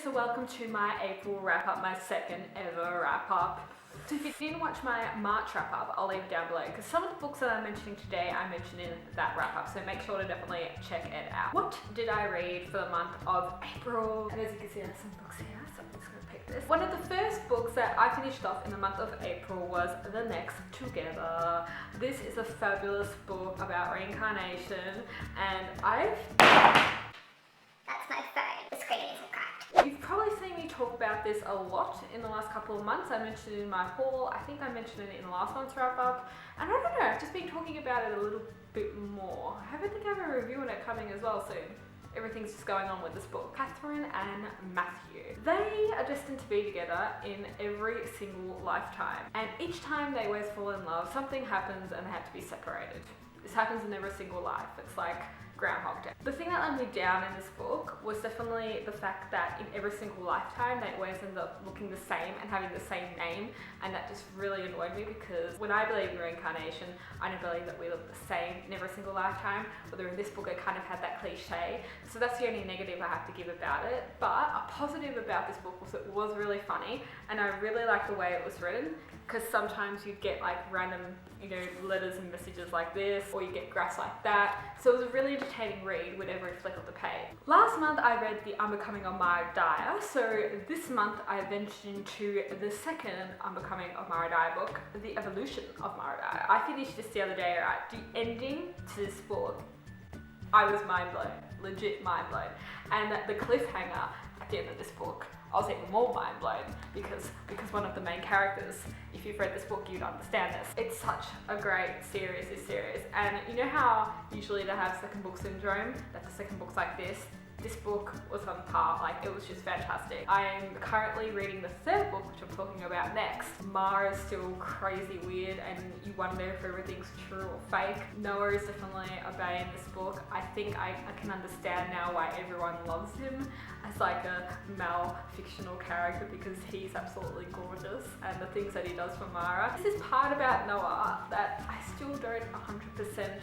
so welcome to my April wrap up, my second ever wrap up. So if you didn't watch my March wrap up, I'll leave it down below because some of the books that I'm mentioning today I mentioned in that wrap up, so make sure to definitely check it out. What did I read for the month of April? And as you can see, there's some books here, so I'm just going to pick this. One of the first books that I finished off in the month of April was The Next Together. This is a fabulous book about reincarnation, and That's my phone. The screen isn't cracked. You've probably seen me talk about this a lot in the last couple of months. I mentioned it in my haul. I think I mentioned it in the last month's wrap up. And I don't know, I've just been talking about it a little bit more. I think I have a review on it coming as well soon. Everything's just going on with this book. Catherine and Matthew. They are destined to be together in every single lifetime. And each time they always fall in love, something happens and they have to be separated. This happens in every single life. It's like Groundhog Day. The thing that let me down in this book was definitely the fact that in every single lifetime they always end up looking the same and having the same name, and that just really annoyed me because when I believe in reincarnation, I don't believe that we look the same in every single lifetime, whether in this book it kind of had that cliche, so that's the only negative I have to give about it. But a positive about this book was it was really funny, and I really liked the way it was written, because sometimes you get like random, letters and messages like this, or you get graphs like that. So it was a really entertaining read with every flick of the page. Last month I read The Unbecoming of Mara Dyer, so this month I ventured into the second Unbecoming of Mara Dyer book, The Evolution of Mara Dyer. I finished this the other day, right? The ending to this book, I was mind blown, legit mind blown. And the cliffhanger at the end of this book, I was even more mind blown because one of the main characters, if you've read this book, you'd understand this. It's such a great series, this series. And you know how usually they have second book syndrome, that the second book's like this? This book was on par, like it was just fantastic. I'm currently reading the third book, which I'm talking about next. Mara's still crazy weird and you wonder if everything's true or fake. Noah is definitely a bae in this book. I think I can understand now why everyone loves him as like a male fictional character, because he's absolutely gorgeous and the things that he does for Mara. This is part about Noah that I still don't 100%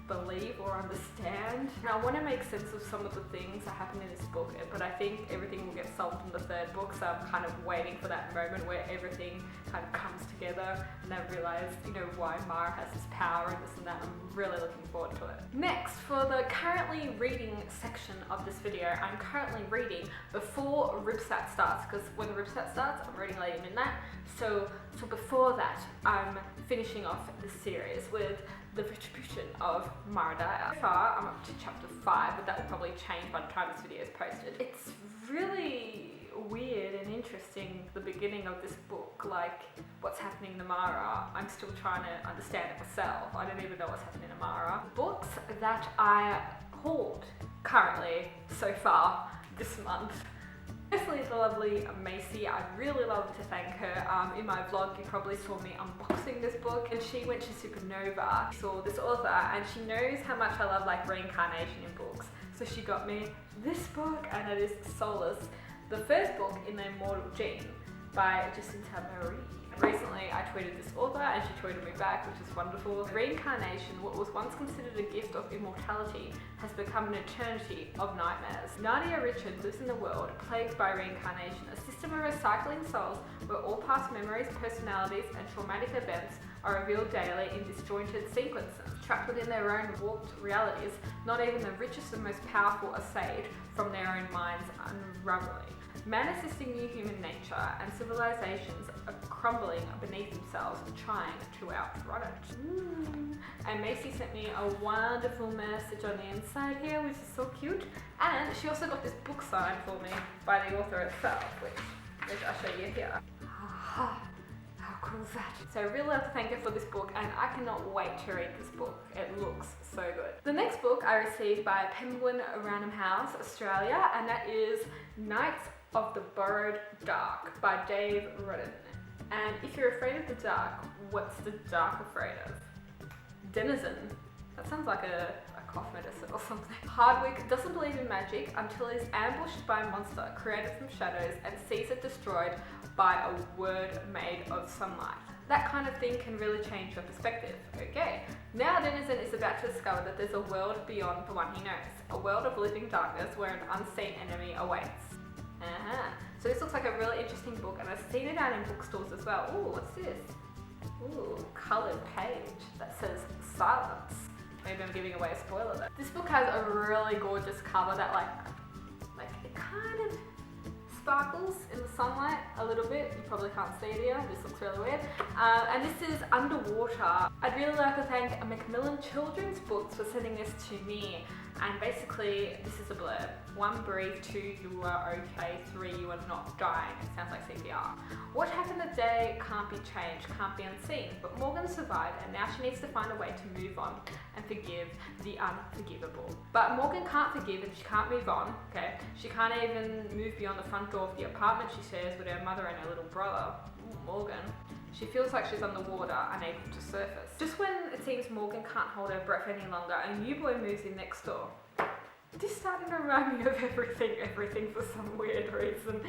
believe or understand. Now I want to make sense of some of the things that happen in this book, but I think everything will get solved in the third book, so I'm kind of waiting for that moment where everything kind of comes together and I realise, why Mara has this power and this and that. I'm really looking forward to it. Next, for the currently reading section of this video, I'm currently reading before Ripsat starts, because when the Ripsat starts, I'm reading late midnight. So before that, I'm finishing off the series with The Retribution of Mara Dyer. So far, I'm up to chapter 5, but that will probably change by the time this video is posted. It's really weird and interesting, the beginning of this book, like what's happening to Mara. I'm still trying to understand it myself. I don't even know what's happening to Mara. Books that I hauled currently so far this month. Firstly, the lovely Macy. I'd really love to thank her. In my vlog, you probably saw me unboxing this book, and she went to Supernova. She saw this author, and she knows how much I love like reincarnation in books. So she got me this book, and it is Solace, the first book in the Immortal Gene by Jacinta Marie. Recently, I tweeted this author and she tweeted me back, which is wonderful. Reincarnation, what was once considered a gift of immortality, has become an eternity of nightmares. Nadia Richard lives in a world plagued by reincarnation, a system of recycling souls where all past memories, personalities, and traumatic events are revealed daily in disjointed sequences. Trapped within their own warped realities, not even the richest and most powerful are saved from their own minds unraveling. Man assisting new human nature and civilizations are crumbling beneath themselves, trying to outrun it. And Macy sent me a wonderful message on the inside here, which is so cute. And she also got this book signed for me by the author itself, which I'll show you here. How cool is that? So I really love to thank her for this book, and I cannot wait to read this book. It looks so good. The next book I received by Penguin Random House, Australia, and that is Knights of the Borrowed Dark by Dave Rudden. And if you're afraid of the dark, what's the dark afraid of? Denizen. That sounds like a cough medicine or something. Hardwick doesn't believe in magic until he's ambushed by a monster created from shadows and sees it destroyed by a word made of sunlight. That kind of thing can really change your perspective. Okay, now Denizen is about to discover that there's a world beyond the one he knows, a world of living darkness where an unseen enemy awaits. So this looks like a really interesting book, and I've seen it out in bookstores as well. Ooh, what's this? Ooh, coloured page that says silence. Maybe I'm giving away a spoiler though. This book has a really gorgeous cover that like it kind of sparkles in the sunlight a little bit. You probably can't see it here. This looks really weird. And this is Underwater. I'd really like to thank Macmillan Children's Books for sending this to me. And basically, this is a blurb. 1, breathe. 2, you are okay. 3, you are not dying. It sounds like CPR. What happened today can't be changed, can't be unseen. But Morgan survived, and now she needs to find a way to move on and forgive the unforgivable. But Morgan can't forgive and she can't move on, okay? She can't even move beyond the front door of the apartment she shares with her mother and her little brother. Ooh, Morgan. She feels like she's underwater, unable to surface. Just when it seems Morgan can't hold her breath any longer, a new boy moves in next door. This started to remind me of everything for some weird reason.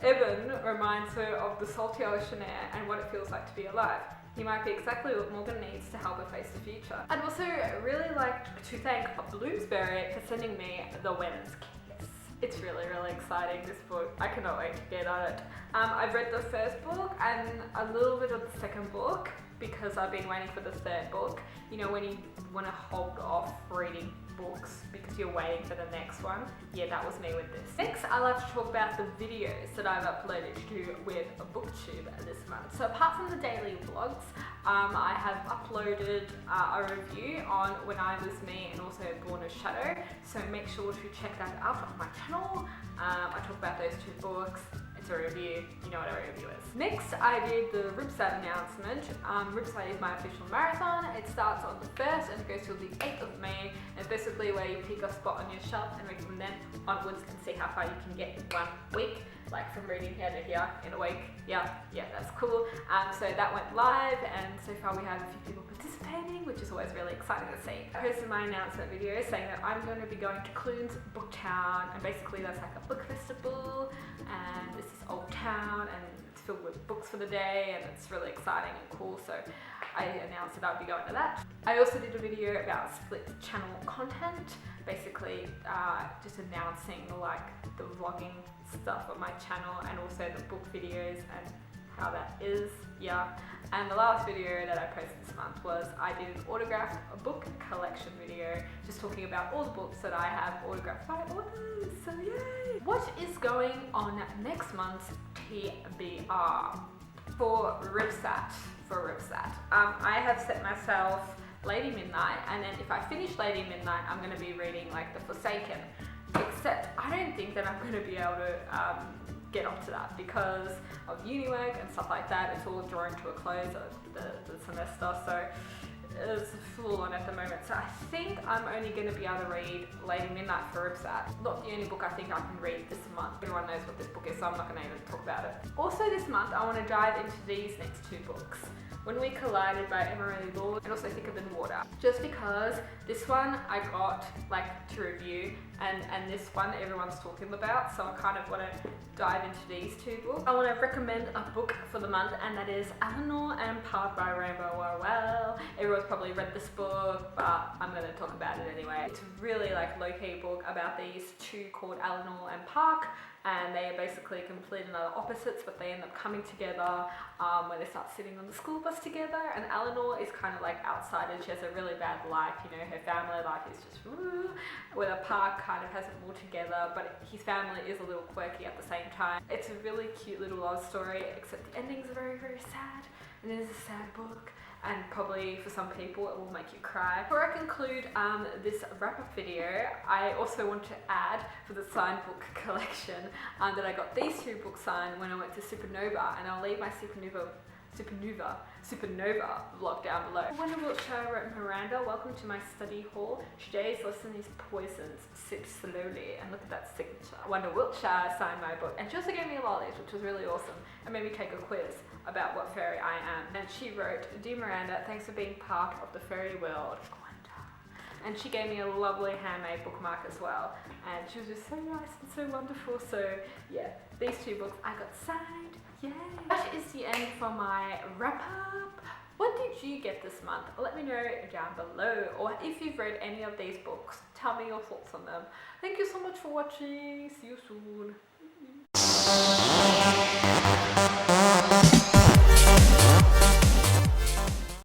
Evan reminds her of the salty ocean air and what it feels like to be alive. He might be exactly what Morgan needs to help her face the future. I'd also really like to thank Bloomsbury for sending me The Wen's Kiss. It's really, really exciting, this book. I cannot wait to get on it. I've read the first book and a little bit of the second book because I've been waiting for the third book. You know, when you want to hold off reading books because you're waiting for the next one. Yeah, that was me with this. Next, I like to talk about the videos that I've uploaded to with BookTube this month. So apart from the daily vlogs, I have uploaded a review on When I Was Me and also Born a Shadow. So make sure to check that out on my channel. I talk about those 2 books. It's a review, you know what a review is. Next, I did the RIPSAT announcement. RIPSAT is my official marathon. It starts on the 1st and it goes till the 8th of May. It's basically where you pick a spot on your shelf and read from then onwards and see how far you can get in 1 week. Like from reading here to here in a week. Yeah, that's cool. So that went live and so far we have a few people participating, which is always really exciting to see. I posted my announcement video saying that I'm going to be going to Clunes Booktown, and basically that's like a book festival, and this is Old Town and it's filled with books for the day and it's really exciting and cool, so I announced that I'd be going to that. I also did a video about split channel content, basically just announcing like the vlogging stuff on my channel and also the book videos and how that is, And the last video that I posted this month was I did an autograph book collection video, just talking about all the books that I have autographed by authors, so yay! What is going on next month's TBR for RIPSAT? I have set myself Lady Midnight, and then if I finish Lady Midnight, I'm going to be reading like The Forsaken. Except I don't think that I'm going to be able to get onto that because of uni work and stuff like that. It's all drawing to a close of the semester, so it's full on at the moment. So I think I'm only going to be able to read Lady Midnight for RIPSAT. Not the only book I think I can read this month. Everyone knows what this book is, so I'm not going to even talk about it. Also this month I want to dive into these next 2 books. When We Collided by Emily Lord and also Thicker Than Water. Just because this one I got like to review and this one everyone's talking about, so I kind of want to dive into these 2 books. I want to recommend a book for the month, and that is Eleanor and Park by Rainbow Orwell. Everyone's probably read this book, but I'm going to talk about it anyway. It's a really like low-key book about these 2 called Eleanor and Park, and they are basically complete and utter opposites, but they end up coming together when they start sitting on the school bus together. And Eleanor is kind of like outsider. She has a really bad life, you know, her family life is just woo, where Park kind of has it all together, but his family is a little quirky at the same time. It's a really cute little love story, except the ending's very, very sad, and it is a sad book. And probably for some people it will make you cry. Before I conclude this wrap-up video, I also want to add for the signed book collection that I got these 2 books signed when I went to Supernova, and I'll leave my Supernova vlog down below. Wonder Wiltshire wrote Miranda, welcome to my study hall. Today's lesson is poisons. Sip slowly. And look at that signature. Wonder Wiltshire signed my book, and she also gave me a lollies, which was really awesome, and made me take a quiz about what fairy I am. And she wrote, Dear Miranda, thanks for being part of the fairy world. And she gave me a lovely handmade bookmark as well, and she was just so nice and so wonderful. So yeah, these 2 books I got signed. Yay! That is the end for my wrap up. What did you get this month? Let me know down below, or if you've read any of these books, tell me your thoughts on them. Thank you so much for watching. See you soon.